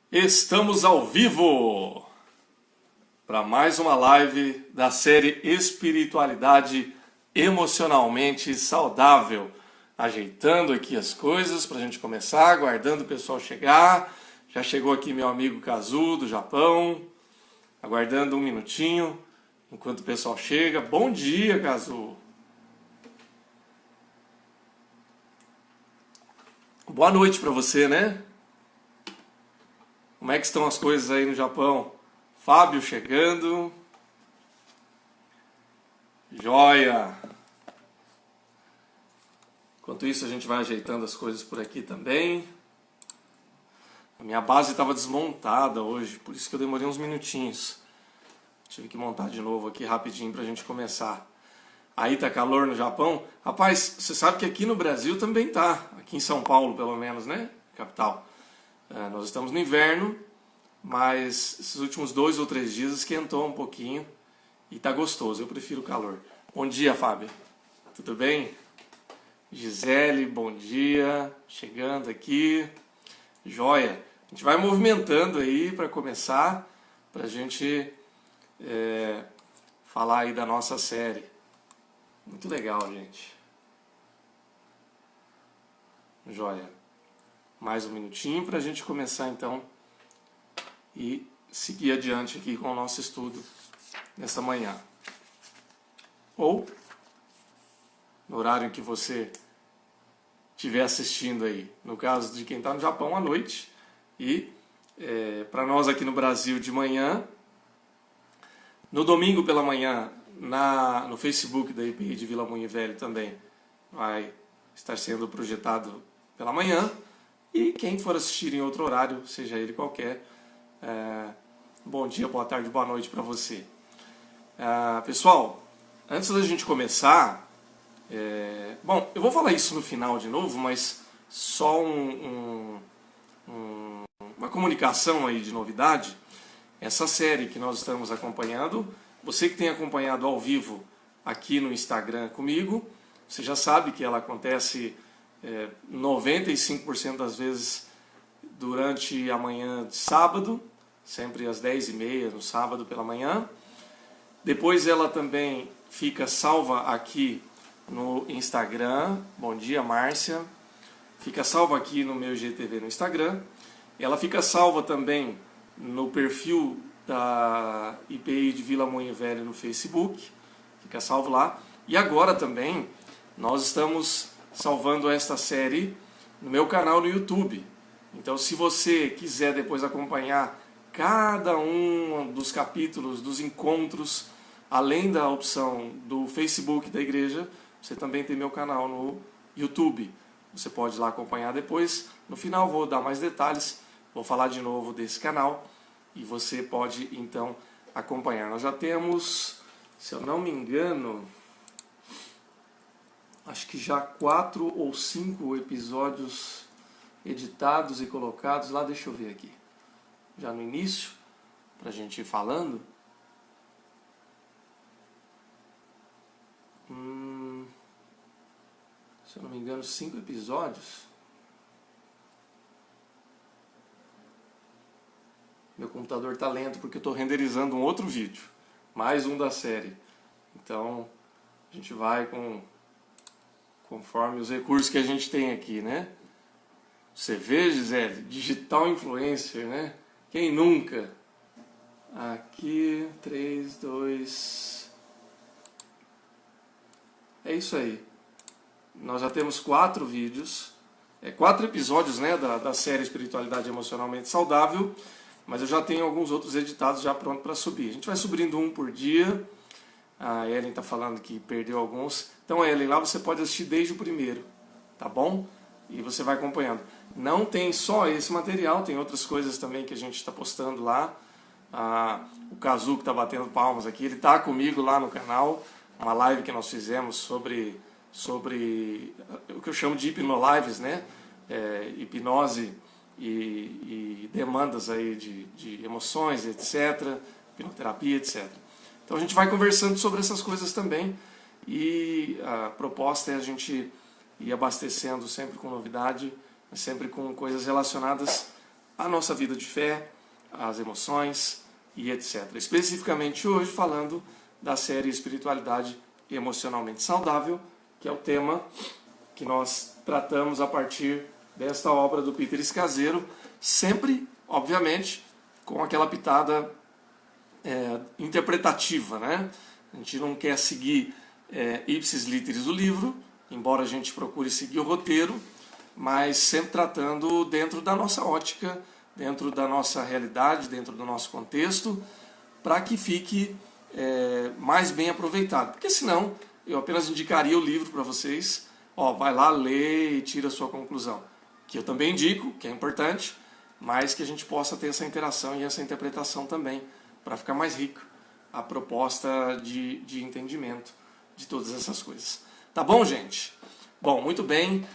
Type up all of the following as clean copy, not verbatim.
Estamos ao vivo para mais uma live da série Espiritualidade Emocionalmente Saudável. Ajeitando aqui as coisas para a gente começar, aguardando o pessoal chegar. Já chegou aqui meu amigo Kazu do Japão, aguardando um minutinho enquanto o pessoal chega. Bom dia, Kazu. Boa noite para você, né? Como é que estão as coisas aí no Japão? Fábio chegando. Joia! Enquanto isso a gente vai ajeitando as coisas por aqui também. A minha base estava desmontada hoje, por isso que eu demorei uns minutinhos. Tive que montar de novo aqui rapidinho para a gente começar. Aí tá calor no Japão? Rapaz, você sabe que aqui no Brasil também tá. Aqui em São Paulo, pelo menos, né? Capital. Nós estamos no inverno, mas esses últimos 2 ou 3 dias esquentou um pouquinho e tá gostoso. Eu prefiro o calor. Bom dia, Fábio. Tudo bem? Gisele, bom dia. Chegando aqui. Joia. A gente vai movimentando aí para começar, para a gente falar aí da nossa série. Muito legal, gente. Joia. Mais um minutinho para a gente começar então e seguir adiante aqui com o nosso estudo nessa manhã. Ou no horário em que você estiver assistindo aí. No caso de quem está no Japão, à noite. E para nós aqui no Brasil de manhã. No domingo pela manhã, no Facebook da IPI de Vila Moinho Velho também vai estar sendo projetado pela manhã. E quem for assistir em outro horário, seja ele qualquer, bom dia, boa tarde, boa noite para você. Pessoal, antes da gente começar, bom, eu vou falar isso no final de novo, mas só uma comunicação aí de novidade. Essa série que nós estamos acompanhando, você que tem acompanhado ao vivo aqui no Instagram comigo, você já sabe que ela acontece 95% das vezes durante a manhã de sábado, sempre às 10h30 no sábado pela manhã. Depois ela também fica salva aqui no Instagram. Bom dia, Márcia. Fica salva aqui no meu IGTV no Instagram. Ela fica salva também no perfil da IPI de Vila Moinho Velho no Facebook. Fica salvo lá. E agora também nós estamos salvando esta série no meu canal no YouTube. Então, se você quiser depois acompanhar cada um dos capítulos, dos encontros, além da opção do Facebook da igreja, você também tem meu canal no YouTube. Você pode ir lá acompanhar depois. No final vou dar mais detalhes, vou falar de novo desse canal e você pode então acompanhar. Nós já temos, se eu não me engano, acho que já 4 ou 5 episódios editados e colocados lá, deixa eu ver aqui, já no início, pra gente ir falando. Se eu não me engano, 5 episódios. Meu computador tá lento porque eu tô renderizando um outro vídeo, mais um da série. Então, a gente vai conforme os recursos que a gente tem aqui, né? Você vê, Gisele, digital influencer, né? Quem nunca? Aqui, 3, 2... É isso aí. Nós já temos 4 vídeos, 4 episódios, né, da série Espiritualidade Emocionalmente Saudável, mas eu já tenho alguns outros editados já pronto para subir. A gente vai subindo um por dia. A Ellen está falando que perdeu alguns. Então, Ellen, lá você pode assistir desde o primeiro, tá bom? E você vai acompanhando. Não tem só esse material, tem outras coisas também que a gente está postando lá. O Kazu, que está batendo palmas aqui, ele está comigo lá no canal. Uma live que nós fizemos sobre o que eu chamo de hipnolives, né? Hipnose e demandas aí de emoções, etc. Hipnoterapia, etc. Então a gente vai conversando sobre essas coisas também e a proposta é a gente ir abastecendo sempre com novidade, sempre com coisas relacionadas a nossa vida de fé, as emoções e etc. Especificamente hoje falando da série Espiritualidade Emocionalmente Saudável, que é o tema que nós tratamos a partir desta obra do Peter Scazzero, sempre, obviamente, com aquela pitada interpretativa, né? A gente não quer seguir ipsis literis o livro, embora a gente procure seguir o roteiro, mas sempre tratando dentro da nossa ótica, dentro da nossa realidade, dentro do nosso contexto, para que fique mais bem aproveitado. Porque senão eu apenas indicaria o livro para vocês, vai lá, lê e tira a sua conclusão. Que eu também indico, que é importante, mas que a gente possa ter essa interação e essa interpretação também, para ficar mais rico a proposta de entendimento de todas essas coisas. Tá bom, gente? Bom, muito bem.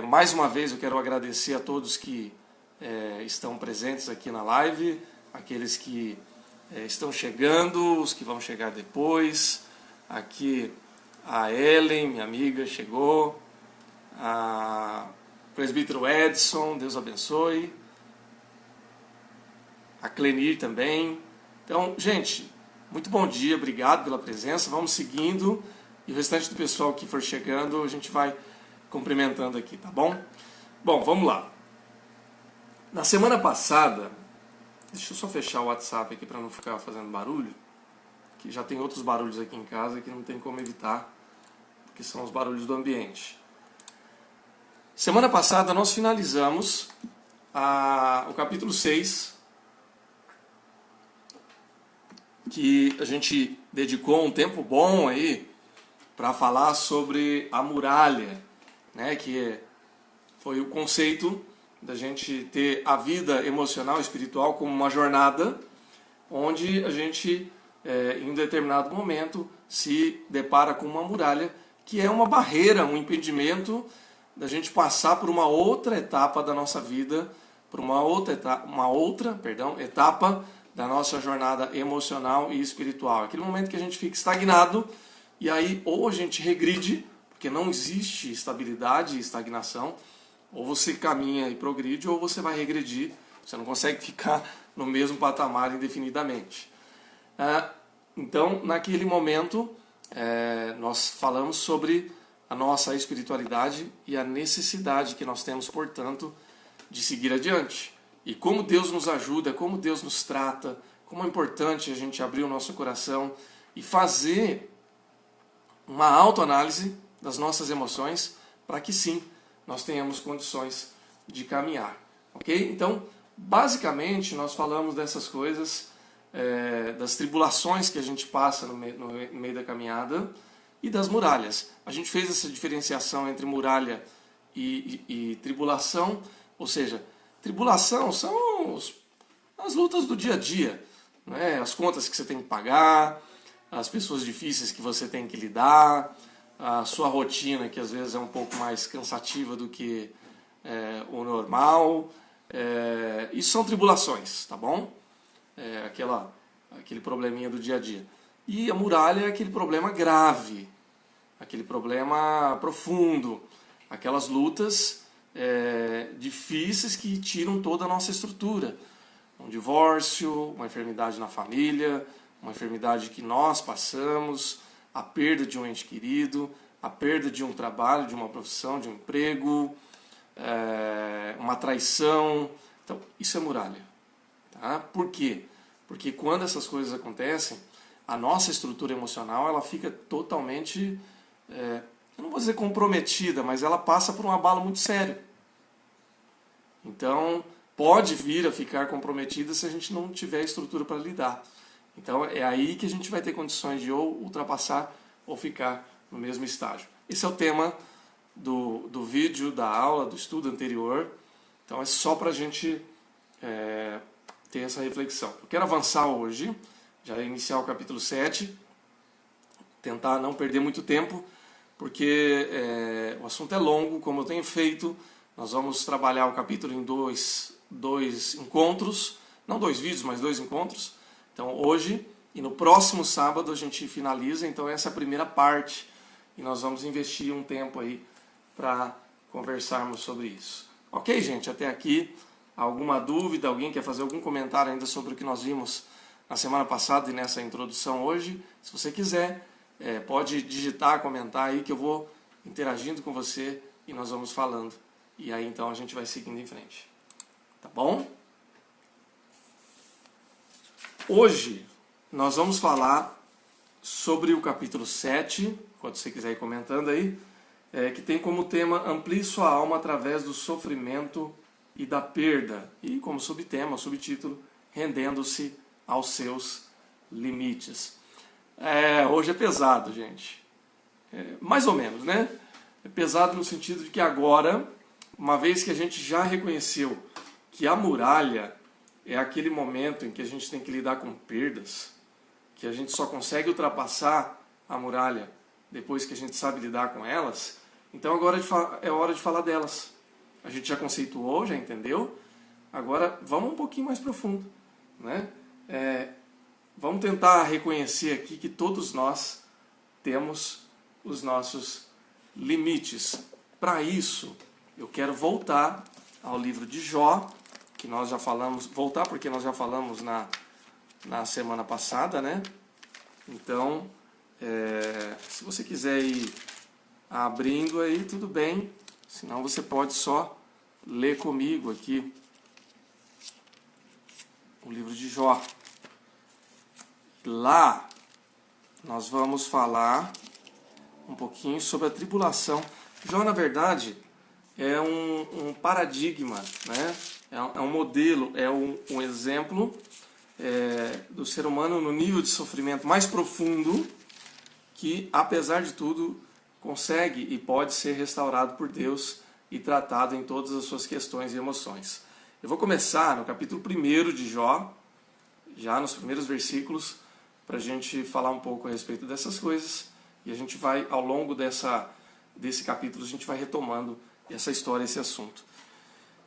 Mais uma vez eu quero agradecer a todos que estão presentes aqui na live, aqueles que estão chegando, os que vão chegar depois. Aqui a Ellen, minha amiga, chegou. A presbítero Edson, Deus abençoe. A Clenir também. Então, gente, muito bom dia, obrigado pela presença. Vamos seguindo. E o restante do pessoal que for chegando, a gente vai cumprimentando aqui, tá bom? Bom, vamos lá. Na semana passada, deixa eu só fechar o WhatsApp aqui para não ficar fazendo barulho, que já tem outros barulhos aqui em casa que não tem como evitar, porque são os barulhos do ambiente. Semana passada nós finalizamos o capítulo 6, que a gente dedicou um tempo bom aí para falar sobre a muralha, né, que foi o conceito da gente ter a vida emocional e espiritual como uma jornada, onde a gente, em um determinado momento, se depara com uma muralha, que é uma barreira, um impedimento da gente passar por uma outra etapa da nossa vida, por uma outra etapa da nossa jornada emocional e espiritual. Aquele momento que a gente fica estagnado, e aí ou a gente regride, porque não existe estabilidade e estagnação, ou você caminha e progride, ou você vai regredir, você não consegue ficar no mesmo patamar indefinidamente. Então, naquele momento, nós falamos sobre a nossa espiritualidade e a necessidade que nós temos, portanto, de seguir adiante. E como Deus nos ajuda, como Deus nos trata, como é importante a gente abrir o nosso coração e fazer uma autoanálise das nossas emoções para que sim, nós tenhamos condições de caminhar. Ok? Então, basicamente, nós falamos dessas coisas, das tribulações que a gente passa no meio da caminhada e das muralhas. A gente fez essa diferenciação entre muralha e tribulação, ou seja, tribulação são as lutas do dia a dia, né? As contas que você tem que pagar, as pessoas difíceis que você tem que lidar, a sua rotina que às vezes é um pouco mais cansativa do que o normal. Isso são tribulações, tá bom? Aquele probleminha do dia a dia. E a muralha é aquele problema grave, aquele problema profundo, aquelas lutas difíceis que tiram toda a nossa estrutura. Um divórcio, uma enfermidade na família, uma enfermidade que nós passamos, a perda de um ente querido, a perda de um trabalho, de uma profissão, de um emprego, uma traição. Então, isso é muralha. Tá? Por quê? Porque quando essas coisas acontecem, a nossa estrutura emocional ela fica totalmente, eu não vou dizer comprometida, mas ela passa por um abalo muito sério. Então, pode vir a ficar comprometida se a gente não tiver estrutura para lidar. Então, é aí que a gente vai ter condições de ou ultrapassar ou ficar no mesmo estágio. Esse é o tema do vídeo, da aula, do estudo anterior. Então, é só para a gente ter essa reflexão. Eu quero avançar hoje, já iniciar o capítulo 7, tentar não perder muito tempo, porque o assunto é longo, como eu tenho feito. Nós vamos trabalhar o capítulo em dois encontros, não 2 vídeos, mas 2 encontros. Então hoje e no próximo sábado a gente finaliza, então essa é a primeira parte e nós vamos investir um tempo aí para conversarmos sobre isso. Ok, gente? Até aqui alguma dúvida, alguém quer fazer algum comentário ainda sobre o que nós vimos na semana passada e nessa introdução hoje, se você quiser, pode digitar, comentar aí que eu vou interagindo com você e nós vamos falando. E aí então a gente vai seguindo em frente. Tá bom? Hoje nós vamos falar sobre o capítulo 7, quando você quiser ir comentando aí, que tem como tema Amplie sua alma através do sofrimento e da perda. E como subtema, subtítulo, rendendo-se aos seus limites. Hoje é pesado, gente. Mais ou menos, né? É pesado no sentido de que agora, uma vez que a gente já reconheceu que a muralha é aquele momento em que a gente tem que lidar com perdas, que a gente só consegue ultrapassar a muralha depois que a gente sabe lidar com elas, então agora é hora de falar delas. A gente já conceituou, já entendeu, agora vamos um pouquinho mais profundo, né? Vamos tentar reconhecer aqui que todos nós temos os nossos limites. Para isso, eu quero voltar ao livro de Jó, que nós já falamos, voltar porque nós já falamos na semana passada, né? Então, se você quiser ir abrindo aí, tudo bem. Senão você pode só ler comigo aqui o livro de Jó. Lá nós vamos falar um pouquinho sobre a tribulação. Jó, na verdade, é um paradigma, né? É um modelo, é um exemplo do ser humano no nível de sofrimento mais profundo que, apesar de tudo, consegue e pode ser restaurado por Deus e tratado em todas as suas questões e emoções. Eu vou começar no capítulo 1 de Jó, já nos primeiros versículos, para a gente falar um pouco a respeito dessas coisas, e a gente vai, ao longo desse capítulo, a gente vai retomando essa história, esse assunto.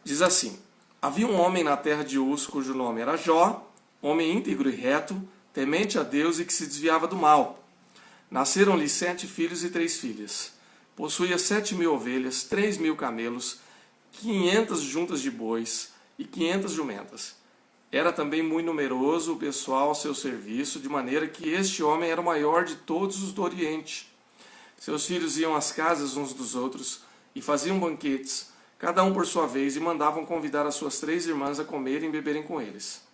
Diz assim: havia um homem na terra de Uz, cujo nome era Jó, homem íntegro e reto, temente a Deus e que se desviava do mal. Nasceram-lhe 7 filhos e 3 filhas. Possuía 7.000 ovelhas, 3.000 camelos, 500 juntas de bois e 500 jumentas. Era também muito numeroso o pessoal ao seu serviço, de maneira que este homem era o maior de todos os do Oriente. Seus filhos iam às casas uns dos outros e faziam banquetes, cada um por sua vez, e mandavam convidar as suas 3 irmãs a comerem e beberem com eles.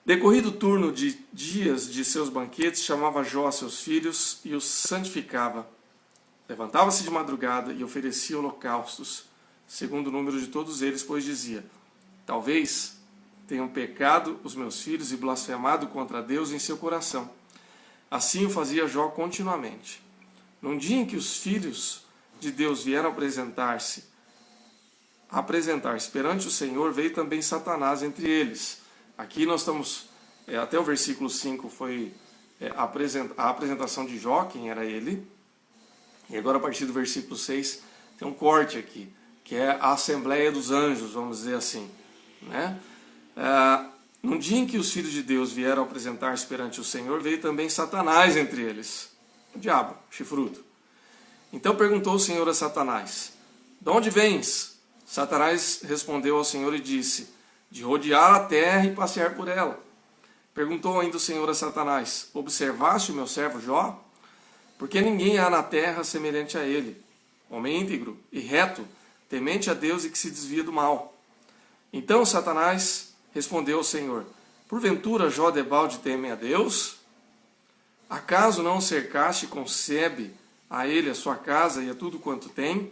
Decorrido o turno de dias de seus banquetes, chamava Jó a seus filhos e os santificava. Levantava-se de madrugada e oferecia holocaustos, segundo o número de todos eles, pois dizia: talvez tenham pecado os meus filhos e blasfemado contra Deus em seu coração. Assim o fazia Jó continuamente. Num dia em que os filhos de Deus vieram apresentar-se perante o Senhor, veio também Satanás entre eles. Aqui nós estamos, até o versículo 5 foi a apresentação de Jó, quem era ele. E agora a partir do versículo 6 tem um corte aqui, que é a Assembleia dos Anjos, vamos dizer assim, né? Num dia em que os filhos de Deus vieram apresentar-se perante o Senhor, veio também Satanás entre eles, o diabo, chifrudo. Então perguntou o Senhor a Satanás: de onde vens? Satanás respondeu ao Senhor e disse: de rodear a terra e passear por ela. Perguntou ainda o Senhor a Satanás: observaste o meu servo Jó? Porque ninguém há na terra semelhante a ele, homem íntegro e reto, temente a Deus e que se desvia do mal. Então Satanás respondeu ao Senhor: porventura Jó debalde teme a Deus? Acaso não o cercaste e concebe a ele a sua casa e a tudo quanto tem?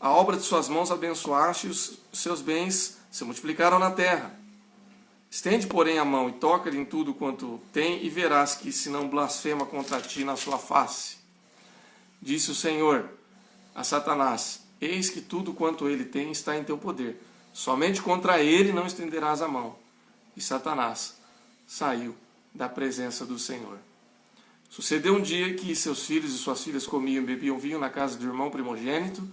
A obra de suas mãos abençoaste e os seus bens se multiplicaram na terra. Estende, porém, a mão e toca-lhe em tudo quanto tem, e verás que se não blasfema contra ti na sua face. Disse o Senhor a Satanás: eis que tudo quanto ele tem está em teu poder. Somente contra ele não estenderás a mão. E Satanás saiu da presença do Senhor. Sucedeu um dia que seus filhos e suas filhas comiam e bebiam vinho na casa do irmão primogênito,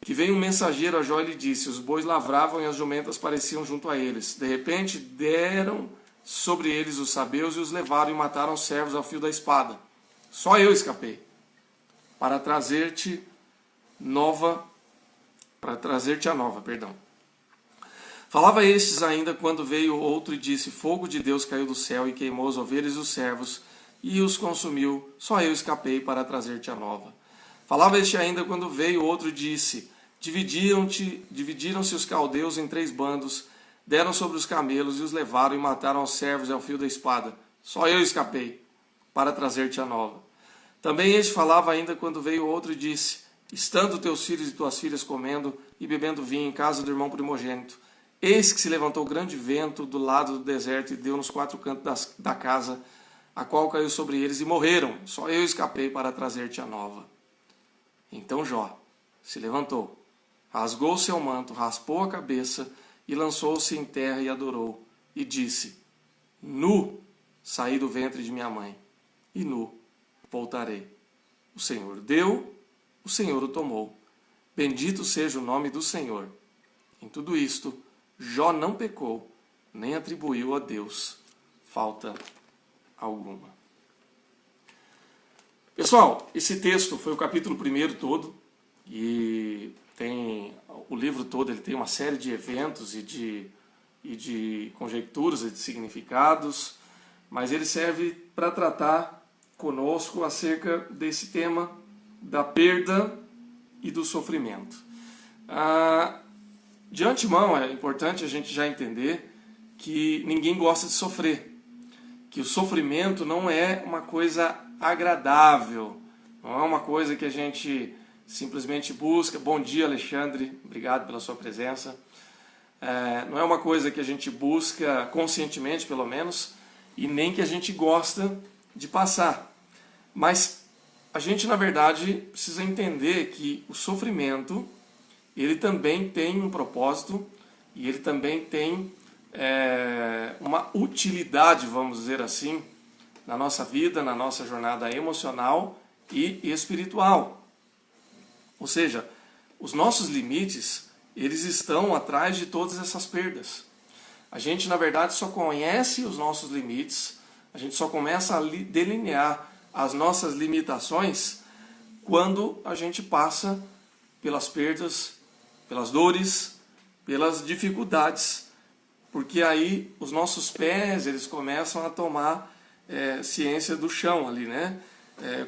que veio um mensageiro a Jó e lhe disse: os bois lavravam e as jumentas pareciam junto a eles. De repente deram sobre eles os sabeus e os levaram e mataram os servos ao fio da espada. Só eu escapei, para trazer-te a nova. Falava estes ainda quando veio outro e disse: fogo de Deus caiu do céu e queimou as ovelhas e os servos e os consumiu. Só eu escapei para trazer-te a nova. Falava este ainda quando veio outro e disse: dividiram-se os caldeus em 3 bandos, deram sobre os camelos e os levaram e mataram os servos ao fio da espada. Só eu escapei para trazer-te a nova. Também este falava ainda quando veio outro e disse: estando teus filhos e tuas filhas comendo e bebendo vinho em casa do irmão primogênito, eis que se levantou grande vento do lado do deserto e deu nos 4 cantos da casa, a qual caiu sobre eles e morreram. Só eu escapei para trazer-te a nova. Então Jó se levantou, rasgou seu manto, raspou a cabeça e lançou-se em terra e adorou. E disse: nu saí do ventre de minha mãe, e nu voltarei. O Senhor deu, o Senhor o tomou. Bendito seja o nome do Senhor. Em tudo isto, Jó não pecou, nem atribuiu a Deus falta alguma. Pessoal, esse texto foi o capítulo 1 todo, e o livro todo ele tem uma série de eventos e de conjecturas e de significados, mas ele serve para tratar conosco acerca desse tema da perda e do sofrimento. De antemão, é importante a gente já entender que ninguém gosta de sofrer, que o sofrimento não é uma coisa agradável, não é uma coisa que a gente simplesmente busca. Bom dia, Alexandre, obrigado pela sua presença. Não é uma coisa que a gente busca conscientemente, pelo menos, e nem que a gente gosta de passar. Mas a gente, na verdade, precisa entender que o sofrimento ele também tem um propósito e ele também tem uma utilidade, vamos dizer assim, na nossa vida, na nossa jornada emocional e espiritual. Ou seja, os nossos limites, eles estão atrás de todas essas perdas. A gente, na verdade, só conhece os nossos limites, a gente só começa a delinear as nossas limitações quando a gente passa pelas perdas, pelas dores, pelas dificuldades, porque aí os nossos pés eles começam a tomar ciência do chão ali, né?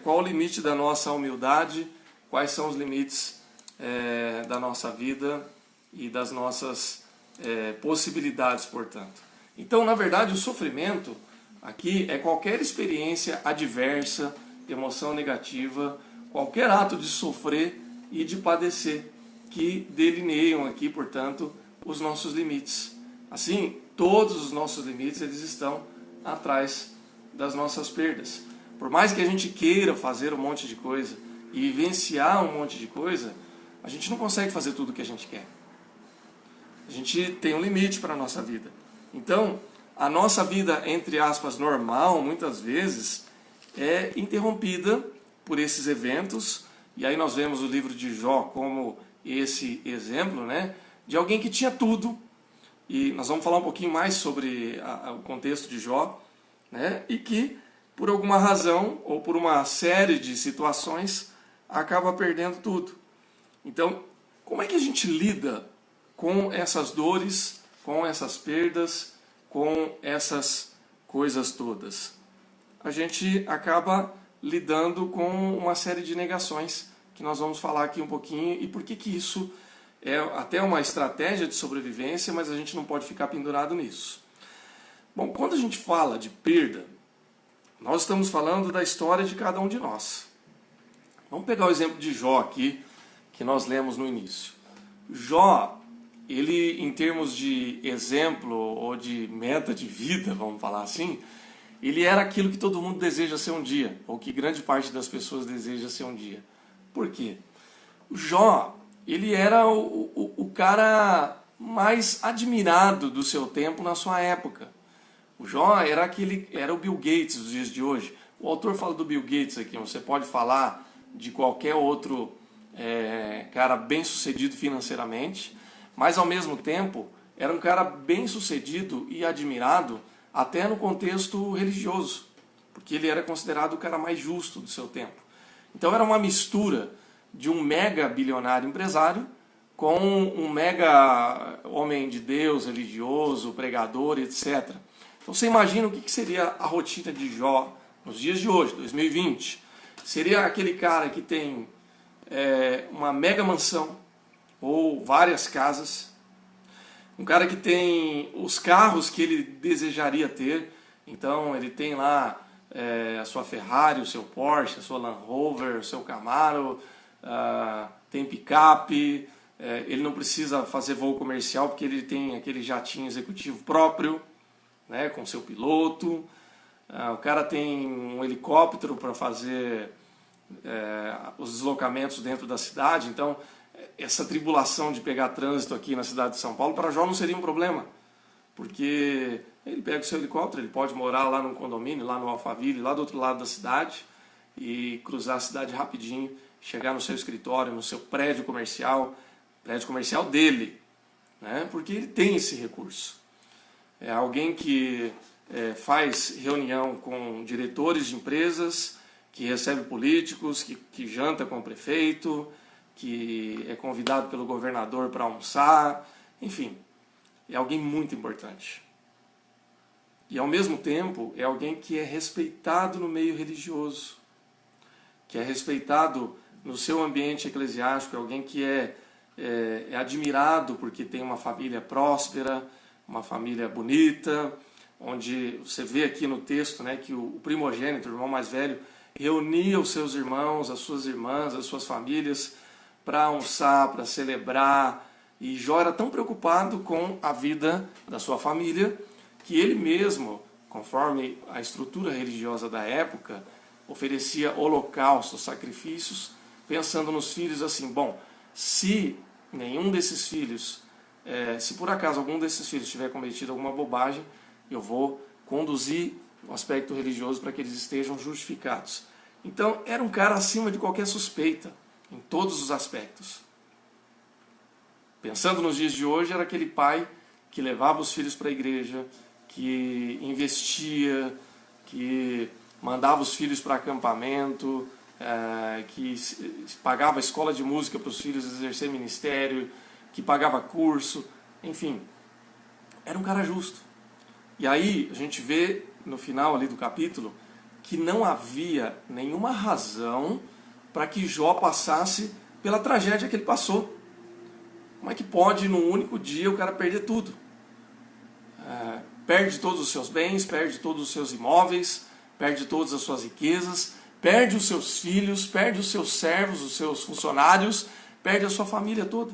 Qual o limite da nossa humildade, quais são os limites da nossa vida e das nossas possibilidades, portanto. Então, na verdade, o sofrimento aqui é qualquer experiência adversa, emoção negativa, qualquer ato de sofrer e de padecer, que delineiam aqui, portanto, os nossos limites. Assim, todos os nossos limites eles estão atrás das nossas perdas. Por mais que a gente queira fazer um monte de coisa e vivenciar um monte de coisa, a gente não consegue fazer tudo o que a gente quer. A gente tem um limite para a nossa vida. Então, a nossa vida, entre aspas, normal, muitas vezes, é interrompida por esses eventos. E aí nós vemos o livro de Jó como esse exemplo, né, de alguém que tinha tudo. E nós vamos falar um pouquinho mais sobre o contexto de Jó, né, e que, por alguma razão, ou por uma série de situações, acaba perdendo tudo. Então, como é que a gente lida com essas dores, com essas perdas, com essas coisas todas? A gente acaba lidando com uma série de negações, que nós vamos falar aqui um pouquinho, e por que isso é até uma estratégia de sobrevivência, mas a gente não pode ficar pendurado nisso. Bom, quando a gente fala de perda, nós estamos falando da história de cada um de nós. Vamos pegar o exemplo de Jó aqui, que nós lemos no início. Jó, ele, em termos de exemplo ou de meta de vida, vamos falar assim, ele era aquilo que todo mundo deseja ser um dia, ou que grande parte das pessoas deseja ser um dia. Por quê? O Jó, ele era o cara mais admirado do seu tempo na sua época. O Jó era o Bill Gates dos dias de hoje. O autor fala do Bill Gates aqui, você pode falar de qualquer outro cara bem sucedido financeiramente, mas ao mesmo tempo era um cara bem sucedido e admirado até no contexto religioso, porque ele era considerado o cara mais justo do seu tempo. Então era uma mistura de um mega bilionário empresário com um mega homem de Deus, religioso, pregador, etc. Então você imagina o que seria a rotina de Jó nos dias de hoje, 2020. Seria aquele cara que tem uma mega mansão ou várias casas, um cara que tem os carros que ele desejaria ter. Então ele tem lá a sua Ferrari, o seu Porsche, a sua Land Rover, o seu Camaro, tem picape, ele não precisa fazer voo comercial porque ele tem aquele jatinho executivo próprio, né, com seu piloto. O cara tem um helicóptero para fazer os deslocamentos dentro da cidade. Então essa tribulação de pegar trânsito aqui na cidade de São Paulo para Jó não seria um problema, porque ele pega o seu helicóptero, ele pode morar lá no condomínio, lá no Alphaville, lá do outro lado da cidade, e cruzar a cidade rapidinho, chegar no seu escritório, no seu prédio comercial dele, né? Porque ele tem esse recurso. É alguém que faz reunião com diretores de empresas, que recebe políticos, que janta com o prefeito, que é convidado pelo governador para almoçar, enfim, é alguém muito importante. E ao mesmo tempo é alguém que é respeitado no meio religioso, que é respeitado no seu ambiente eclesiástico, é alguém que é admirado porque tem uma família próspera, uma família bonita, onde você vê aqui no texto, né, que o primogênito, o irmão mais velho, reunia os seus irmãos, as suas irmãs, as suas famílias para almoçar, para celebrar. E Jó era tão preocupado com a vida da sua família que ele mesmo, conforme a estrutura religiosa da época, oferecia holocaustos, sacrifícios, pensando nos filhos assim: bom, se nenhum desses filhos, se por acaso algum desses filhos tiver cometido alguma bobagem, eu vou conduzir o aspecto religioso para que eles estejam justificados. Então era um cara acima de qualquer suspeita, em todos os aspectos. Pensando nos dias de hoje, era aquele pai que levava os filhos para a igreja, que investia, que mandava os filhos para acampamento, que pagava a escola de música para os filhos exercer ministério, que pagava curso, enfim, era um cara justo. E aí a gente vê no final ali do capítulo que não havia nenhuma razão para que Jó passasse pela tragédia que ele passou. Como é que pode num único dia o cara perder tudo? Perde todos os seus bens, perde todos os seus imóveis, perde todas as suas riquezas, perde os seus filhos, perde os seus servos, os seus funcionários, perde a sua família toda.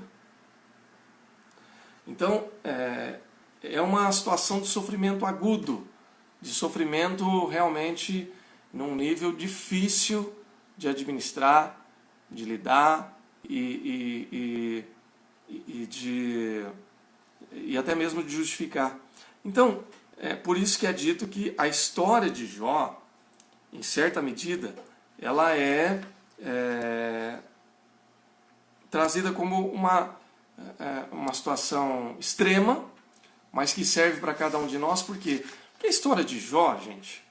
Então, é uma situação de sofrimento agudo, de sofrimento realmente num nível difícil de administrar, de lidar e até mesmo de justificar. Então, é por isso que é dito que a história de Jó, em certa medida, ela é trazida como uma situação extrema, mas que serve para cada um de nós. Por quê? Porque a história de Jó, gente,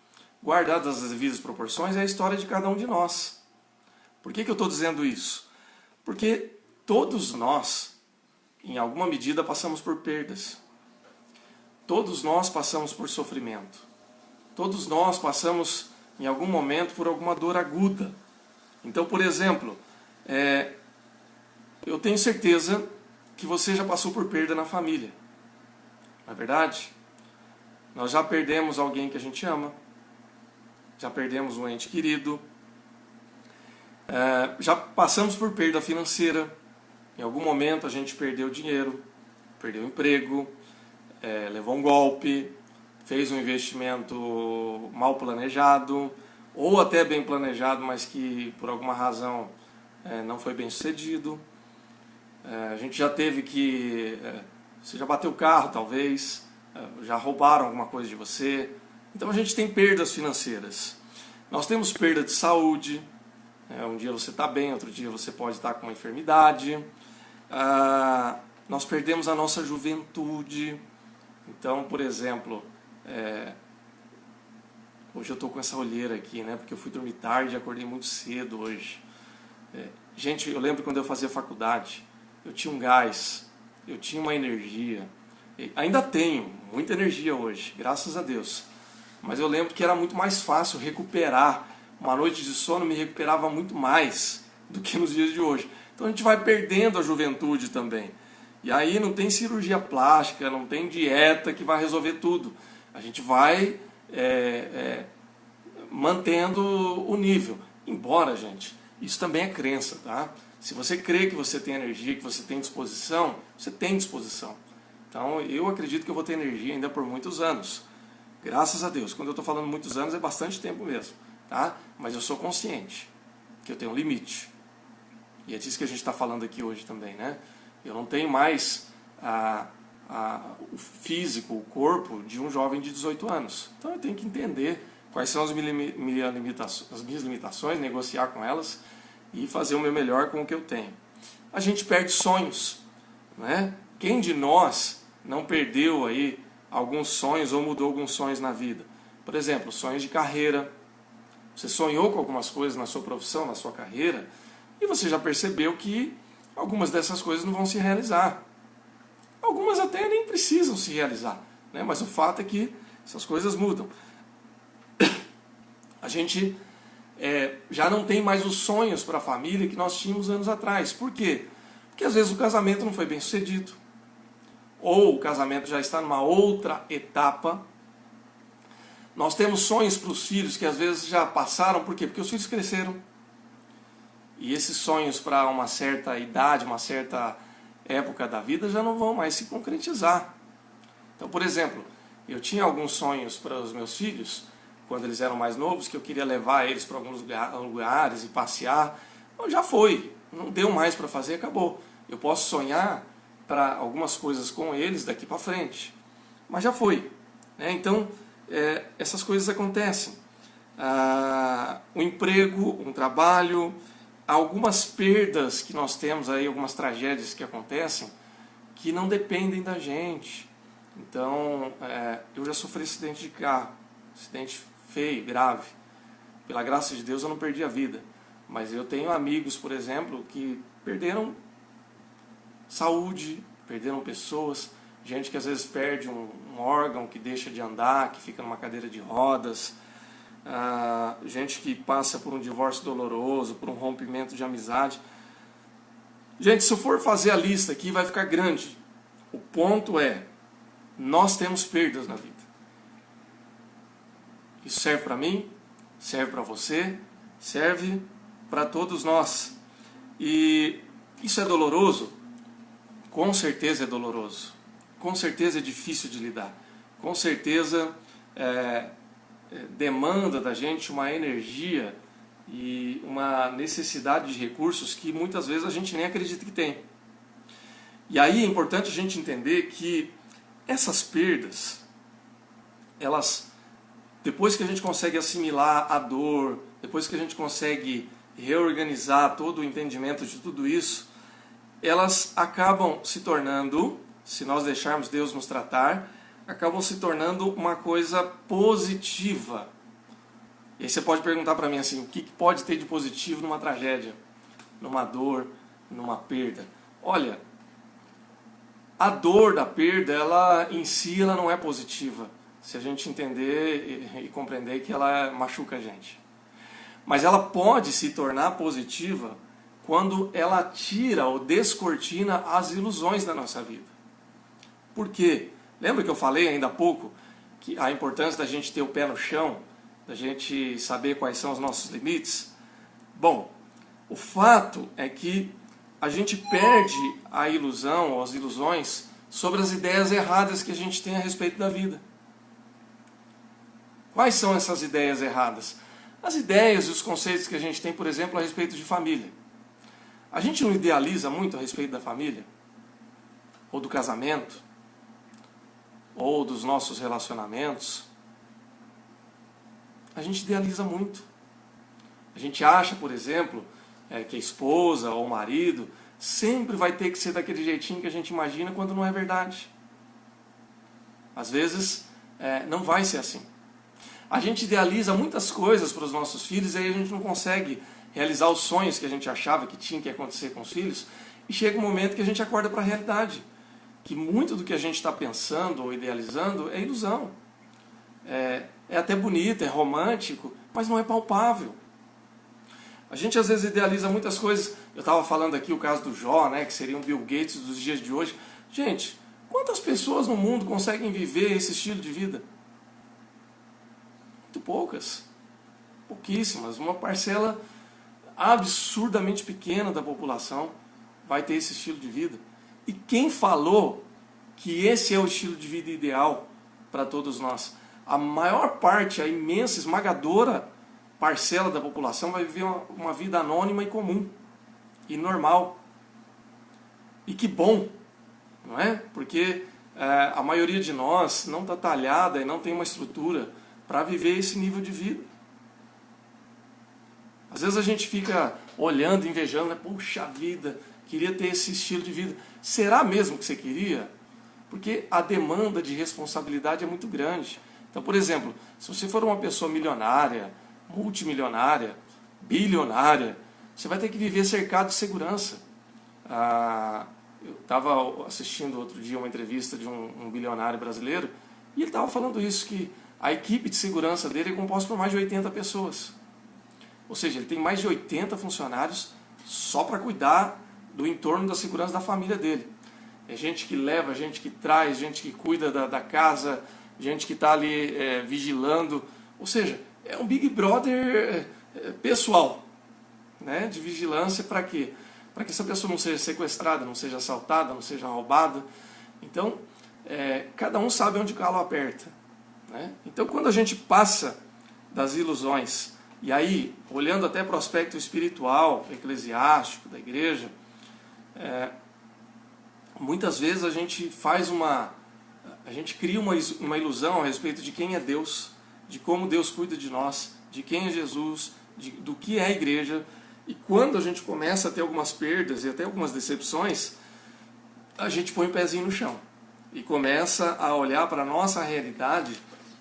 guardadas as devidas proporções, é a história de cada um de nós. Por que eu estou dizendo isso? Porque todos nós, em alguma medida, passamos por perdas. Todos nós passamos por sofrimento. Todos nós passamos, em algum momento, por alguma dor aguda. Então, por exemplo, eu tenho certeza que você já passou por perda na família. Não é verdade? Nós já perdemos alguém que a gente ama. Já perdemos um ente querido. Já passamos por perda financeira. Em algum momento a gente perdeu dinheiro, perdeu o emprego, levou um golpe, fez um investimento mal planejado, ou até bem planejado, mas que por alguma razão não foi bem sucedido. A gente já teve que... Você já bateu o carro, talvez, já roubaram alguma coisa de você. Então a gente tem perdas financeiras. Nós temos perda de saúde. Um dia você está bem, outro dia você pode estar com uma enfermidade. Nós perdemos a nossa juventude. Então, por exemplo, hoje eu estou com essa olheira aqui, né? Porque eu fui dormir tarde e acordei muito cedo hoje. Gente, eu lembro quando eu fazia faculdade, eu tinha um gás, eu tinha uma energia. Ainda tenho muita energia hoje, graças a Deus. Mas eu lembro que era muito mais fácil recuperar. Uma noite de sono me recuperava muito mais do que nos dias de hoje. Então a gente vai perdendo a juventude também. E aí não tem cirurgia plástica, não tem dieta que vai resolver tudo. A gente vai mantendo o nível. Embora, gente, isso também é crença, tá? Se você crê que você tem energia, que você tem disposição, você tem disposição. Então eu acredito que eu vou ter energia ainda por muitos anos. Graças a Deus. Quando eu estou falando muitos anos é bastante tempo mesmo, tá? Mas eu sou consciente que eu tenho um limite. E é disso que a gente está falando aqui hoje também, né? Eu não tenho mais o físico, o corpo de um jovem de 18 anos. Então eu tenho que entender quais são as minhas limitações, negociar com elas e fazer o meu melhor com o que eu tenho. A gente perde sonhos, né? Quem de nós não perdeu aí alguns sonhos ou mudou alguns sonhos na vida? Por exemplo, sonhos de carreira. Você sonhou com algumas coisas na sua profissão, na sua carreira, e você já percebeu que algumas dessas coisas não vão se realizar. Algumas até nem precisam se realizar, né? Mas o fato é que essas coisas mudam. A gente já não tem mais os sonhos para a família que nós tínhamos anos atrás. Por quê? Porque às vezes o casamento não foi bem sucedido. Ou o casamento já está numa outra etapa. Nós temos sonhos para os filhos que às vezes já passaram. Por quê? Porque os filhos cresceram. E esses sonhos para uma certa idade, uma certa época da vida já não vão mais se concretizar. Então, por exemplo, eu tinha alguns sonhos para os meus filhos, quando eles eram mais novos, que eu queria levar eles para alguns lugares e passear. Então, já foi, não deu mais para fazer, acabou. Eu posso sonhar para algumas coisas com eles daqui para frente, mas já foi, né? Então, essas coisas acontecem. Um emprego, um trabalho, algumas perdas que nós temos aí, algumas tragédias que acontecem, que não dependem da gente. Então, eu já sofri acidente de carro, acidente feio, grave. Pela graça de Deus eu não perdi a vida, mas eu tenho amigos, por exemplo, que perderam saúde, perderam pessoas, gente que às vezes perde um órgão, que deixa de andar, que fica numa cadeira de rodas, gente que passa por um divórcio doloroso, por um rompimento de amizade. Gente, se eu for fazer a lista aqui vai ficar grande. O ponto é, nós temos perdas na vida. Isso serve para mim, serve para você, serve para todos nós. E isso é doloroso? Com certeza é doloroso. Com certeza é difícil de lidar. Com certeza demanda da gente uma energia e uma necessidade de recursos que muitas vezes a gente nem acredita que tem. E aí é importante a gente entender que essas perdas, elas, depois que a gente consegue assimilar a dor, depois que a gente consegue reorganizar todo o entendimento de tudo isso, elas acabam se tornando, se nós deixarmos Deus nos tratar, acabam se tornando uma coisa positiva. E aí você pode perguntar para mim assim, o que pode ter de positivo numa tragédia, numa dor, numa perda? Olha, a dor da perda, ela em si ela não é positiva, se a gente entender e compreender que ela machuca a gente. Mas ela pode se tornar positiva quando ela tira ou descortina as ilusões da nossa vida. Por quê? Lembra que eu falei ainda há pouco que a importância da gente ter o pé no chão, da gente saber quais são os nossos limites? Bom, o fato é que a gente perde a ilusão ou as ilusões sobre as ideias erradas que a gente tem a respeito da vida. Quais são essas ideias erradas? As ideias e os conceitos que a gente tem, por exemplo, a respeito de família. A gente não idealiza muito a respeito da família? Ou do casamento? Ou dos nossos relacionamentos? A gente idealiza muito. A gente acha, por exemplo, que a esposa ou o marido sempre vai ter que ser daquele jeitinho que a gente imagina, quando não é verdade. Às vezes não vai ser assim. A gente idealiza muitas coisas para os nossos filhos e aí a gente não consegue realizar os sonhos que a gente achava que tinha que acontecer com os filhos, E chega um momento que a gente acorda para a realidade, que muito do que a gente está pensando ou idealizando é ilusão. É até bonito, é romântico, mas não é palpável. A gente às vezes idealiza muitas coisas. Eu estava falando aqui o caso do Jó, né, que seria um Bill Gates dos dias de hoje. Gente, quantas pessoas no mundo conseguem viver esse estilo de vida? Muito poucas. Pouquíssimas. Uma parcela absurdamente pequena da população vai ter esse estilo de vida. E quem falou que esse é o estilo de vida ideal para todos nós? A maior parte, a imensa, esmagadora parcela da população vai viver uma vida anônima e comum, e normal. E que bom, não é? Porque a maioria de nós não está talhada e não tem uma estrutura para viver esse nível de vida. Às vezes a gente fica olhando, invejando, né? Puxa vida, queria ter esse estilo de vida. Será mesmo que você queria? Porque a demanda de responsabilidade é muito grande. Então, por exemplo, se você for uma pessoa milionária, multimilionária, bilionária, você vai ter que viver cercado de segurança. Eu estava assistindo outro dia uma entrevista de um bilionário brasileiro e ele estava falando isso, que a equipe de segurança dele é composta por mais de 80 pessoas. Ou seja, ele tem mais de 80 funcionários só para cuidar do entorno da segurança da família dele. É gente que leva, gente que traz, gente que cuida da casa, gente que está ali vigilando. Ou seja, é um Big Brother pessoal, né, de vigilância. Para quê? Para que essa pessoa não seja sequestrada, não seja assaltada, não seja roubada. Então, cada um sabe onde o calo aperta, né? Então, quando a gente passa das ilusões, e aí, olhando até para o aspecto espiritual, eclesiástico da igreja, muitas vezes a gente cria uma ilusão a respeito de quem é Deus, de como Deus cuida de nós, de quem é Jesus, do que é a igreja. E quando a gente começa a ter algumas perdas e até algumas decepções, a gente põe o pezinho no chão e começa a olhar para a nossa realidade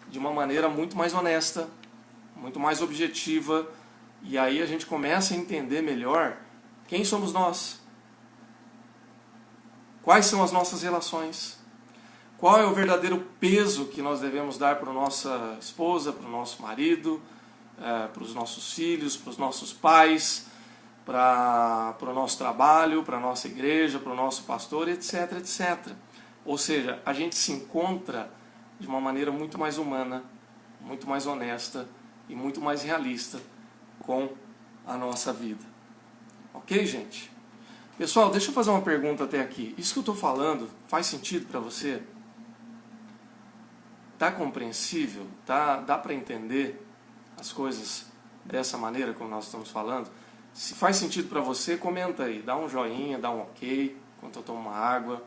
de uma maneira muito mais honesta, muito mais objetiva, e aí a gente começa a entender melhor quem somos nós, quais são as nossas relações, qual é o verdadeiro peso que nós devemos dar para a nossa esposa, para o nosso marido, para os nossos filhos, para os nossos pais, para o nosso trabalho, para a nossa igreja, para o nosso pastor, etc, etc. Ou seja, a gente se encontra de uma maneira muito mais humana, muito mais honesta e muito mais realista com a nossa vida. Ok, gente? Pessoal, deixa eu fazer uma pergunta até aqui. Isso que eu estou falando faz sentido para você? Está compreensível? Dá para entender as coisas dessa maneira como nós estamos falando? Se faz sentido para você, comenta aí. Dá um joinha, dá um ok, enquanto eu tomo uma água.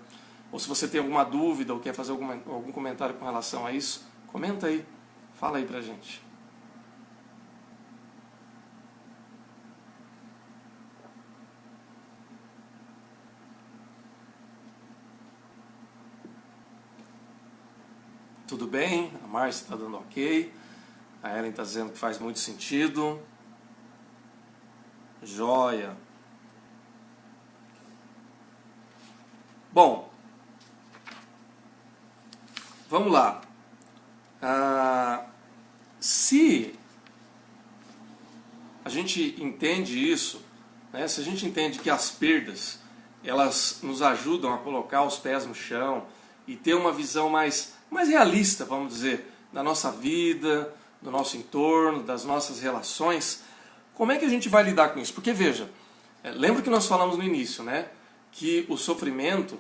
Ou se você tem alguma dúvida ou quer fazer algum comentário com relação a isso, comenta aí. Fala aí pra gente. Tudo bem? A Márcia está dando ok. A Ellen está dizendo que faz muito sentido. Joia. Bom, vamos lá. Se a gente entende isso, né, se a gente entende que as perdas elas nos ajudam a colocar os pés no chão e ter uma visão mais realista, vamos dizer, da nossa vida, do nosso entorno, das nossas relações, como é que a gente vai lidar com isso? Porque veja, lembra que nós falamos no início, né, que o sofrimento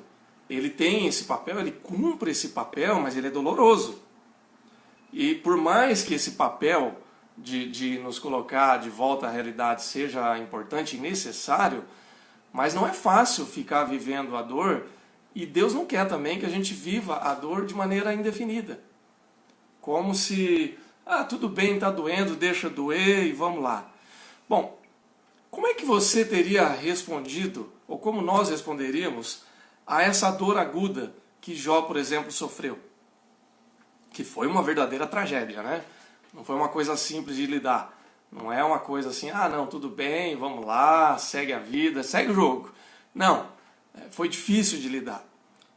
ele tem esse papel, ele cumpre esse papel, mas ele é doloroso. E por mais que esse papel de nos colocar de volta à realidade seja importante e necessário, mas não é fácil ficar vivendo a dor, e Deus não quer também que a gente viva a dor de maneira indefinida. Como se, tudo bem, está doendo, deixa doer e vamos lá. Bom, como é que você teria respondido, ou como nós responderíamos, a essa dor aguda que Jó, por exemplo, sofreu? Que foi uma verdadeira tragédia, né? Não foi uma coisa simples de lidar. Não é uma coisa assim, não, tudo bem, vamos lá, segue a vida, segue o jogo. Não, foi difícil de lidar.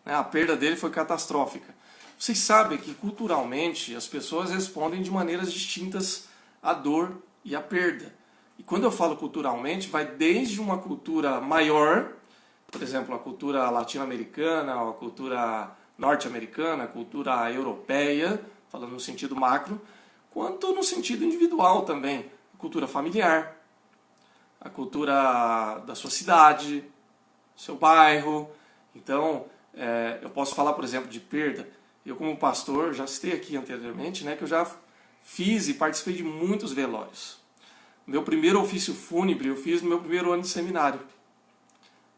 A perda dele foi catastrófica. Vocês sabem que culturalmente as pessoas respondem de maneiras distintas à dor e à perda. E quando eu falo culturalmente, vai desde uma cultura maior, por exemplo, a cultura latino-americana, a cultura norte-americana, a cultura europeia, falando no sentido macro, quanto no sentido individual também. A cultura familiar, a cultura da sua cidade, do seu bairro. Então, eu posso falar, por exemplo, de perda. Eu, como pastor, já citei aqui anteriormente, né, que eu já fiz e participei de muitos velórios. Meu primeiro ofício fúnebre eu fiz no meu primeiro ano de seminário.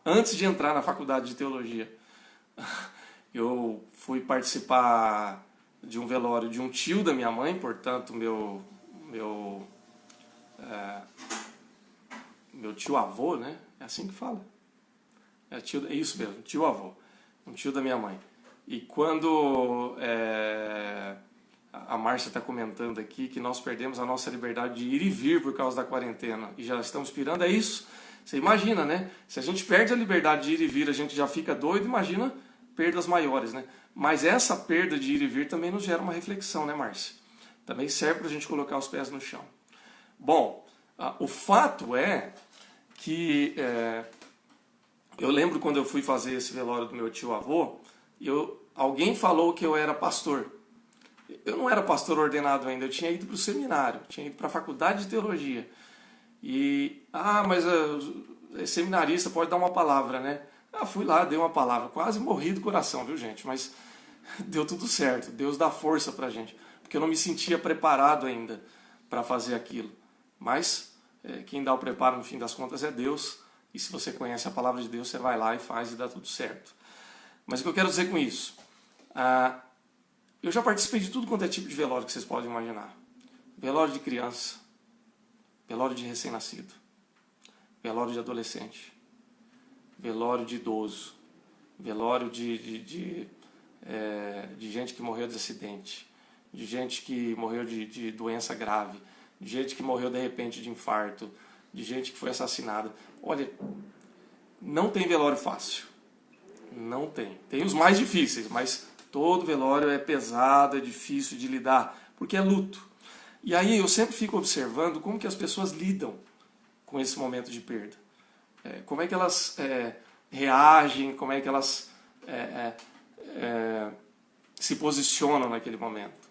Antes de entrar na faculdade de teologia. Eu fui participar de um velório de um tio da minha mãe, portanto, meu tio-avô, né? É assim que fala. É isso mesmo, tio-avô. Um tio da minha mãe. E quando a Márcia está comentando aqui que nós perdemos a nossa liberdade de ir e vir por causa da quarentena e já estamos pirando, é isso. Você imagina, né? Se a gente perde a liberdade de ir e vir, a gente já fica doido, imagina perdas maiores, né? Mas essa perda de ir e vir também nos gera uma reflexão, né, Márcia? Também serve para a gente colocar os pés no chão. Bom, o fato é que eu lembro quando eu fui fazer esse velório do meu tio-avô, alguém falou que eu era pastor. Eu não era pastor ordenado ainda, eu tinha ido para o seminário, tinha ido para a faculdade de teologia. Mas seminarista pode dar uma palavra, né? Fui lá, dei uma palavra, quase morri do coração, viu, gente? Mas deu tudo certo, Deus dá força pra gente, porque eu não me sentia preparado ainda para fazer aquilo. Mas quem dá o preparo no fim das contas é Deus, e se você conhece a palavra de Deus, você vai lá e faz e dá tudo certo. Mas o que eu quero dizer com isso? Eu já participei de tudo quanto é tipo de velório que vocês podem imaginar. Velório de criança, velório de recém-nascido, velório de adolescente, velório de idoso, velório de gente que morreu de acidente, de gente que morreu de doença grave, de gente que morreu de repente de infarto, de gente que foi assassinada. Olha, não tem velório fácil. Não tem. Tem os mais difíceis, mas todo velório é pesado, é difícil de lidar, porque é luto. E aí eu sempre fico observando como que as pessoas lidam com esse momento de perda. Como é que elas reagem, como é que elas se posicionam naquele momento.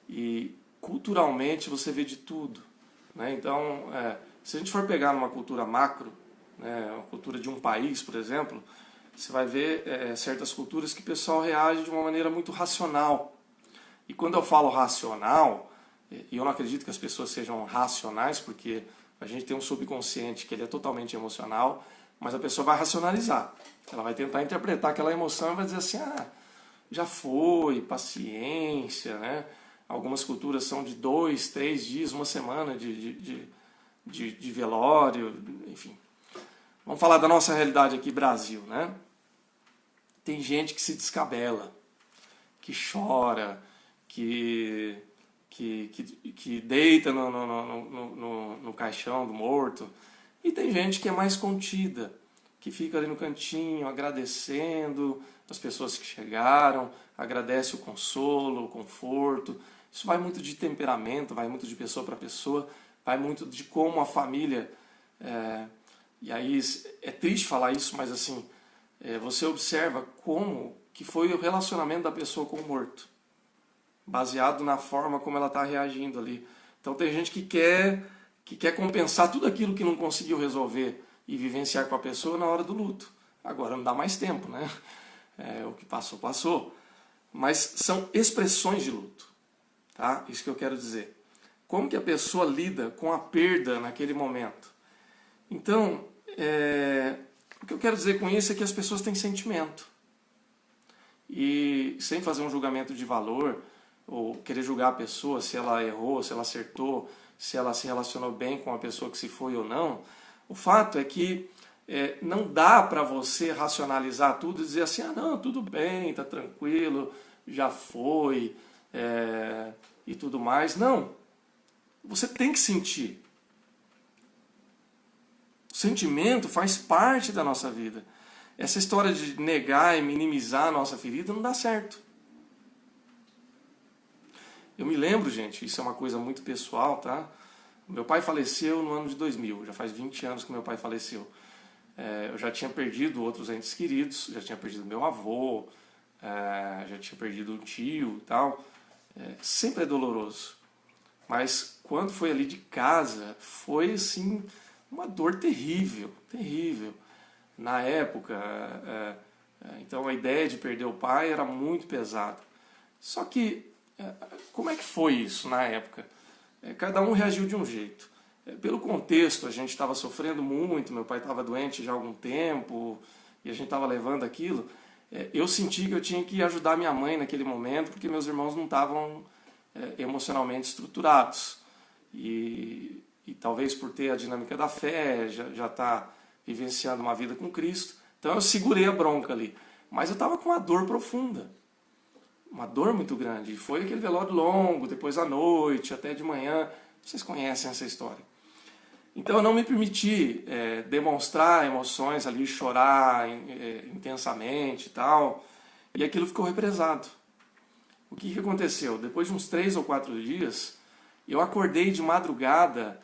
E culturalmente você vê de tudo. Né? Então, se a gente for pegar numa cultura macro, né, uma cultura de um país, por exemplo, você vai ver certas culturas que o pessoal reage de uma maneira muito racional. E quando eu falo racional, e eu não acredito que as pessoas sejam racionais, porque a gente tem um subconsciente que ele é totalmente emocional, mas a pessoa vai racionalizar. Ela vai tentar interpretar aquela emoção e vai dizer assim, já foi, paciência, né? Algumas culturas são de 2, 3 dias, uma semana de velório, enfim. Vamos falar da nossa realidade aqui, Brasil, né? Tem gente que se descabela, que chora, que deita no caixão do morto. E tem gente que é mais contida, que fica ali no cantinho agradecendo as pessoas que chegaram, agradece o consolo, o conforto. Isso vai muito de temperamento, vai muito de pessoa para pessoa, vai muito de como a família... E aí é triste falar isso, mas assim, você observa como que foi o relacionamento da pessoa com o morto, baseado na forma como ela está reagindo ali. Então tem gente que quer compensar tudo aquilo que não conseguiu resolver e vivenciar com a pessoa na hora do luto. Agora não dá mais tempo, né? O que passou, passou. Mas são expressões de luto, tá? Isso que eu quero dizer. Como que a pessoa lida com a perda naquele momento? Então, o que eu quero dizer com isso é que as pessoas têm sentimento. E sem fazer um julgamento de valor, ou querer julgar a pessoa, se ela errou, se ela acertou, se ela se relacionou bem com a pessoa que se foi ou não, o fato é que não dá para você racionalizar tudo e dizer assim, não, tudo bem, está tranquilo, já foi, e tudo mais. Não, você tem que sentir. O sentimento faz parte da nossa vida. essa história de negar e minimizar a nossa ferida não dá certo. Eu me lembro, gente, isso é uma coisa muito pessoal, tá? Meu pai faleceu no ano de 2000, já faz 20 anos que meu pai faleceu. Eu já tinha perdido outros entes queridos, já tinha perdido meu avô, já tinha perdido um tio e tal. Sempre é doloroso. Mas quando foi ali de casa, foi assim, uma dor terrível, terrível. Na época, então a ideia de perder o pai era muito pesada. Só que, como é que foi isso na época? Cada um reagiu de um jeito. Pelo contexto, a gente estava sofrendo muito, meu pai estava doente já há algum tempo, e a gente estava levando aquilo. Eu senti que eu tinha que ajudar minha mãe naquele momento, porque meus irmãos não estavam emocionalmente estruturados. E talvez por ter a dinâmica da fé, já tá vivenciando uma vida com Cristo. Então eu segurei a bronca ali. Mas eu estava com uma dor profunda. Uma dor muito grande. E foi aquele velório longo, depois à noite, até de manhã. Vocês conhecem essa história. Então eu não me permiti demonstrar emoções ali, chorar intensamente e tal. E aquilo ficou represado. O que aconteceu? Depois de uns 3 ou 4 dias, eu acordei de madrugada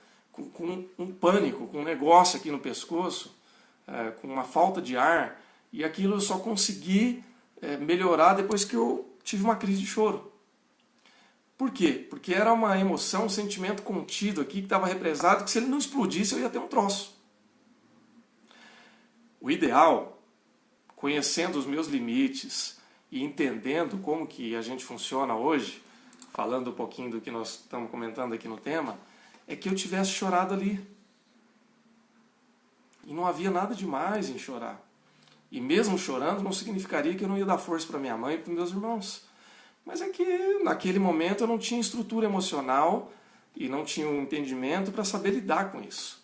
com um pânico, com um negócio aqui no pescoço, com uma falta de ar, e aquilo eu só consegui melhorar depois que eu tive uma crise de choro. Por quê? Porque era uma emoção, um sentimento contido aqui que estava represado, que se ele não explodisse eu ia ter um troço. O ideal, conhecendo os meus limites e entendendo como que a gente funciona hoje, falando um pouquinho do que nós estamos comentando aqui no tema, é que eu tivesse chorado ali. E não havia nada demais em chorar. E mesmo chorando não significaria que eu não ia dar força para minha mãe e para meus irmãos. Mas é que naquele momento eu não tinha estrutura emocional e não tinha um entendimento para saber lidar com isso.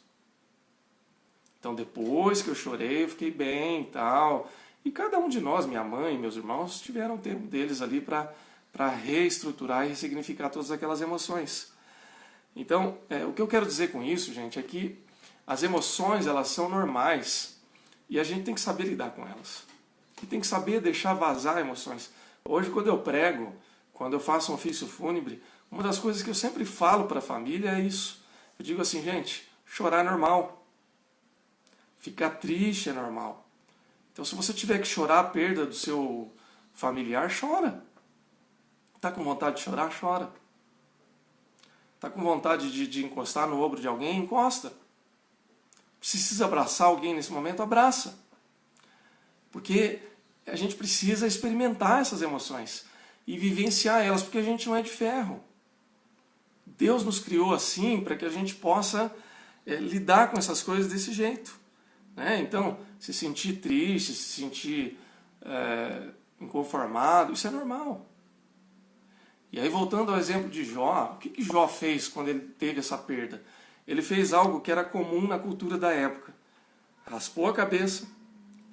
Então depois que eu chorei, eu fiquei bem e tal. E cada um de nós, minha mãe e meus irmãos, tiveram tempo deles ali para reestruturar e ressignificar todas aquelas emoções. Então, o que eu quero dizer com isso, gente, é que as emoções, elas são normais e a gente tem que saber lidar com elas. E tem que saber deixar vazar emoções. Hoje, quando eu prego, quando eu faço um ofício fúnebre, uma das coisas que eu sempre falo para a família é isso. Eu digo assim, gente, chorar é normal. Ficar triste é normal. Então, se você tiver que chorar a perda do seu familiar, chora. Está com vontade de chorar? Chora. Está com vontade de encostar no ombro de alguém? Encosta. Precisa abraçar alguém nesse momento? Abraça. Porque a gente precisa experimentar essas emoções e vivenciar elas, porque a gente não é de ferro. Deus nos criou assim para que a gente possa lidar com essas coisas desse jeito. Né? Então, se sentir triste, se sentir inconformado, isso é normal. E aí, voltando ao exemplo de Jó, o que Jó fez quando ele teve essa perda? Ele fez algo que era comum na cultura da época. Raspou a cabeça,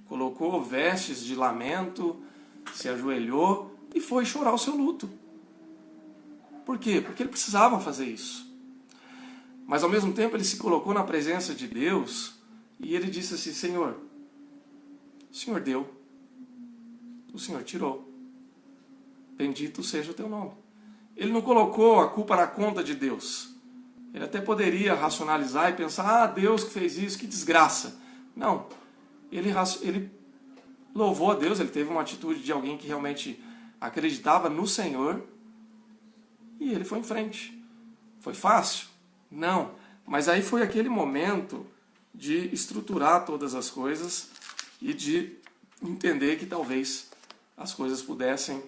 colocou vestes de lamento, se ajoelhou e foi chorar o seu luto. Por quê? Porque ele precisava fazer isso. Mas ao mesmo tempo ele se colocou na presença de Deus e ele disse assim, Senhor, o Senhor deu, o Senhor tirou. Bendito seja o teu nome. Ele não colocou a culpa na conta de Deus. Ele até poderia racionalizar e pensar, Deus que fez isso, que desgraça. Não. Ele louvou a Deus, ele teve uma atitude de alguém que realmente acreditava no Senhor e ele foi em frente. Foi fácil? Não. Mas aí foi aquele momento de estruturar todas as coisas e de entender que talvez as coisas pudessem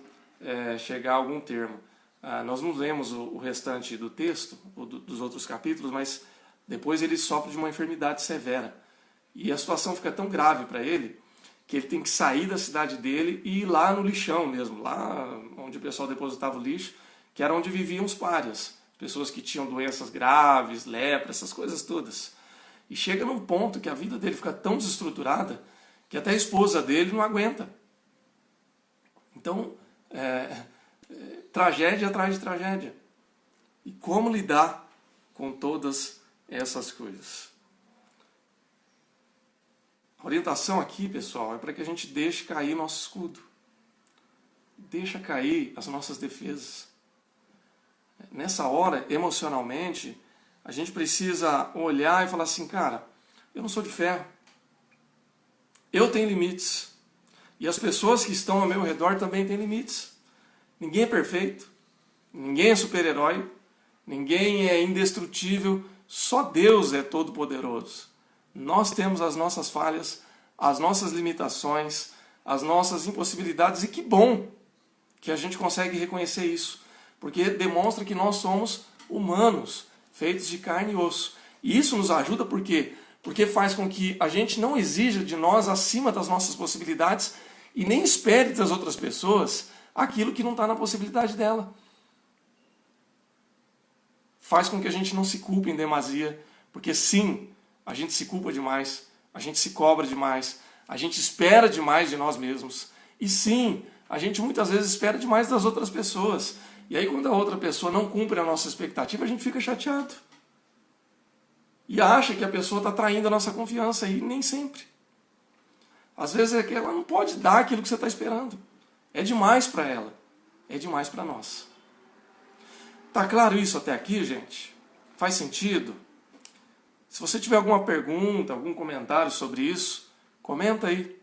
chegar a algum termo. Nós não lemos o restante do texto, ou dos outros capítulos, mas depois ele sofre de uma enfermidade severa. E a situação fica tão grave para ele, que ele tem que sair da cidade dele e ir lá no lixão mesmo, lá onde o pessoal depositava o lixo, que era onde viviam os párias, pessoas que tinham doenças graves, lepra, essas coisas todas. E chega num ponto que a vida dele fica tão desestruturada, que até a esposa dele não aguenta. Então, tragédia atrás de tragédia. E como lidar com todas essas coisas? A orientação aqui, pessoal, é para que a gente deixe cair nosso escudo. Deixa cair as nossas defesas. Nessa hora, emocionalmente, a gente precisa olhar e falar assim, cara, eu não sou de ferro. Eu tenho limites. E as pessoas que estão ao meu redor também têm limites. Ninguém é perfeito. Ninguém é super-herói. Ninguém é indestrutível. Só Deus é todo-poderoso. Nós temos as nossas falhas, as nossas limitações, as nossas impossibilidades. E que bom que a gente consegue reconhecer isso. Porque demonstra que nós somos humanos, feitos de carne e osso. E isso nos ajuda por quê? Porque faz com que a gente não exija de nós acima das nossas possibilidades e nem espere das outras pessoas aquilo que não está na possibilidade dela. Faz com que a gente não se culpe em demasia, porque sim, a gente se culpa demais, a gente se cobra demais, a gente espera demais de nós mesmos. E sim, a gente muitas vezes espera demais das outras pessoas. E aí quando a outra pessoa não cumpre a nossa expectativa, a gente fica chateado. E acha que a pessoa está traindo a nossa confiança, e nem sempre. Às vezes é que ela não pode dar aquilo que você está esperando. É demais para ela, é demais para nós. Tá claro isso até aqui, gente? Faz sentido? Se você tiver alguma pergunta, algum comentário sobre isso, comenta aí.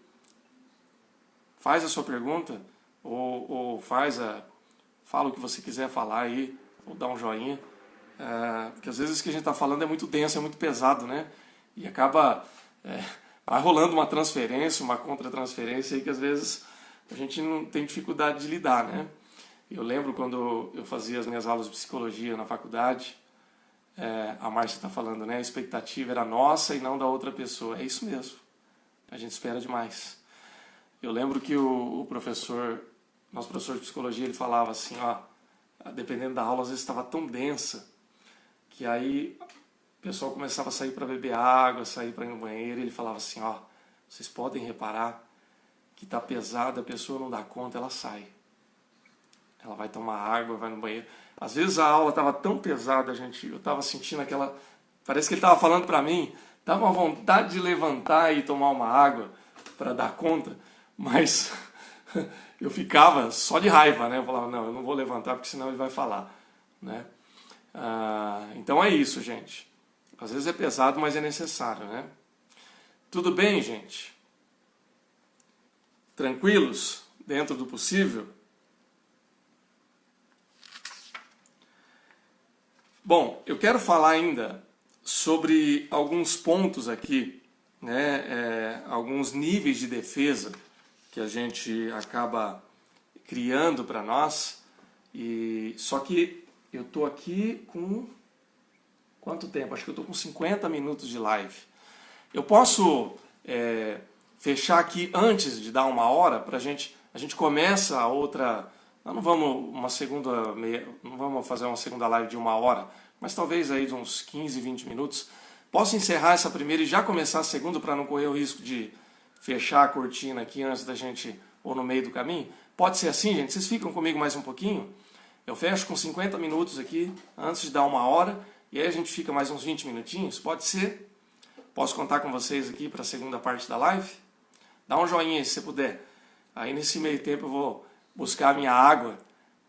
Faz a sua pergunta, ou fala o que você quiser falar aí, ou dá um joinha. Porque às vezes o que a gente está falando é muito denso, é muito pesado, né? E acaba vai rolando uma transferência, uma contra-transferência aí que às vezes a gente não tem dificuldade de lidar, né? Eu lembro quando eu fazia as minhas aulas de psicologia na faculdade, a Márcia está falando, né? A expectativa era nossa e não da outra pessoa. É isso mesmo. A gente espera demais. Eu lembro que o professor, nosso professor de psicologia, ele falava assim, ó, dependendo da aula, às vezes estava tão densa, que aí o pessoal começava a sair para beber água, sair para ir no banheiro, e ele falava assim, ó, vocês podem reparar que está pesada, a pessoa não dá conta, ela sai. Ela vai tomar água, vai no banheiro. Às vezes a aula estava tão pesada, gente, eu estava sentindo aquela... Parece que ele estava falando para mim, dava uma vontade de levantar e tomar uma água para dar conta, mas eu ficava só de raiva, né? Eu falava, não, eu não vou levantar porque senão ele vai falar, né? Então é isso, gente. Às vezes é pesado, mas é necessário, né? Tudo bem, gente? Tranquilos? Dentro do possível? Bom, eu quero falar ainda sobre alguns pontos aqui, né? Alguns níveis de defesa que a gente acaba criando para nós. Só que eu estou aqui com... Quanto tempo? Acho que eu estou com 50 minutos de live. Eu posso fechar aqui antes de dar uma hora para a gente começa a outra... Nós não vamos não vamos fazer uma segunda live de uma hora, mas talvez aí de uns 15, 20 minutos. Posso encerrar essa primeira e já começar a segunda para não correr o risco de fechar a cortina aqui antes da gente, ou no meio do caminho? Pode ser assim, gente? Vocês ficam comigo mais um pouquinho? Eu fecho com 50 minutos aqui, antes de dar uma hora, e aí a gente fica mais uns 20 minutinhos? Pode ser? Posso contar com vocês aqui para a segunda parte da live? Dá um joinha aí, se você puder. Aí nesse meio tempo eu vou buscar a minha água,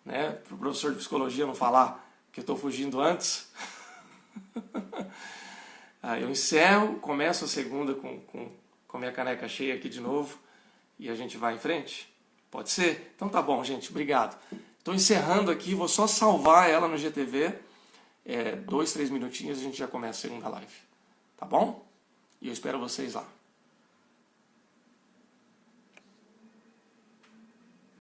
né? Para o professor de psicologia não falar que eu estou fugindo antes. Eu encerro, começo a segunda com a minha caneca cheia aqui de novo e a gente vai em frente? Pode ser? Então tá bom, gente. Obrigado. Estou encerrando aqui, vou só salvar ela no GTV. 2, 3 minutinhos e a gente já começa a segunda live. Tá bom? E eu espero vocês lá.